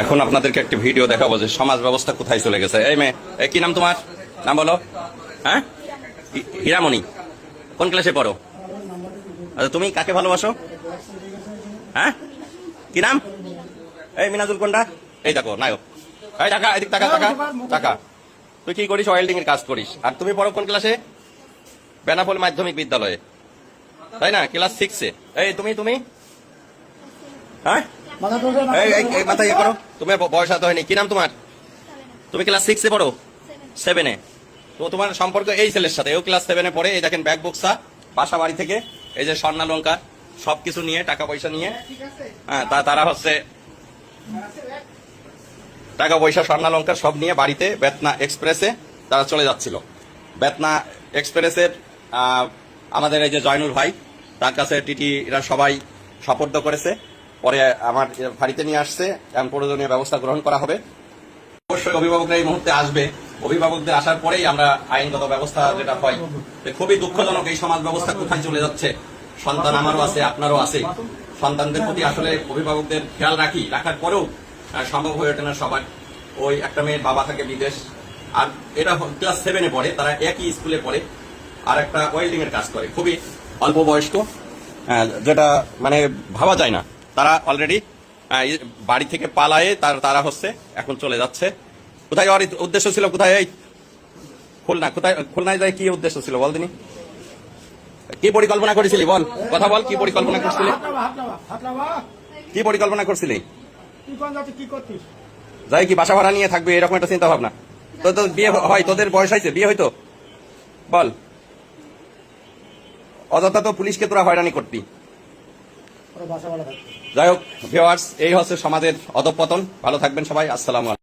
এখন আপনাদেরকে একটা ভিডিও দেখাবো যে সমাজ ব্যবস্থা কোথায় চলে গেছে। এই মেয়ে, কি নাম তোমার? নাম বলো। হ্যাঁ, হীরামণি। কোন ক্লাসে পড়ো? আচ্ছা, তুমি কাকে ভালোবাসো? হ্যাঁ, কি নাম? এই মিনাজুল কোনটা? এই দেখো নায়ক। এই টাকা, এদিক টাকা টাকা টাকা। তুই কি করিস? ওয়েল্ডিং এর কাজ করিস। আর তুমি পড়ো কোন ক্লাসে? বেনাপোল মাধ্যমিক বিদ্যালয়ে, তাই না? ক্লাস 6-এ। এই তুমি তুমি হ্যাঁ, এই মাথা ইয়ে করো। তোমার বয়স এত হয়নি। কি নাম তোমার? তুমি ক্লাস 6-এ পড়ো? 7-এ? তো তোমার সম্পর্ক এই ছেলের সাথে। ও ক্লাস 7-এ পড়ে। এই দেখেন ব্যাগ বক্সা, বাসা বাড়ি থেকে এই যে স্বর্ণালঙ্কার সবকিছু নিয়ে, টাকা পয়সা নিয়ে। হ্যাঁ, তারা হচ্ছে টাকা পয়সা স্বর্ণালঙ্কার সব নিয়ে বাড়িতে বেতনা এক্সপ্রেসে তারা চলে যাচ্ছিল। বেতনা এক্সপ্রেসের আমাদের এই যে জয়নুল ভাই, তার কাছে টিটিরা সবাই সোপর্দ করেছে। পরে আমার বাড়িতে নিয়ে আসছে, এমন প্রয়োজনীয় ব্যবস্থা গ্রহণ করা হবে। অবশ্যই অভিভাবকরা এই মুহূর্তে আসবে। অভিভাবকদের আসার পরেই আমরা আইনগত ব্যবস্থা যেটা হয়। খুবই দুঃখজনক এই সমাজ ব্যবস্থা কোথায় চলে যাচ্ছে। সন্তান আমারও আছে, আপনারও আছে। সন্তানদের প্রতি আসলে অভিভাবকদের খেয়াল রাখার পরেও সম্ভব হয়ে ওঠে না সবার। ওই একটা মেয়ের বাবা থাকে বিদেশ, আর এটা ক্লাস 7-এ পড়ে, তারা একই স্কুলে পড়ে, আর একটা ওয়েল্ডিং এর কাজ করে, খুবই অল্প বয়স্ক, যেটা মানে ভাবা যায় না। তারা অলরেডি বাড়ি থেকে পালায়ে তারা হচ্ছে এখন চলে যাচ্ছে। কোথায় যাওয়ার উদ্দেশ্য ছিল? কোথায়? এই খুলনা। কোথায় খুলনায় যায়? কি উদ্দেশ্য ছিল বল দিনি? কি পরিকল্পনা করেছিলি বল, কথা বল। কি পরিকল্পনা করছিলি? কি পরিকল্পনা করছিলি? যাই কি বাসা ভাড়া নিয়ে থাকবে এরকম একটা চিন্তা ভাবনা? তো বিয়ে হয়? তোদের বয়স হয়েছে? বিয়ে হইতো? বল। অযথা তো পুলিশকে তোরা হয়রানি করতি। যাই হোক ভিউয়ার্স, এই হচ্ছে সমাজের অধঃপতন। ভালো থাকবেন সবাই। আসসালামু আলাইকুম।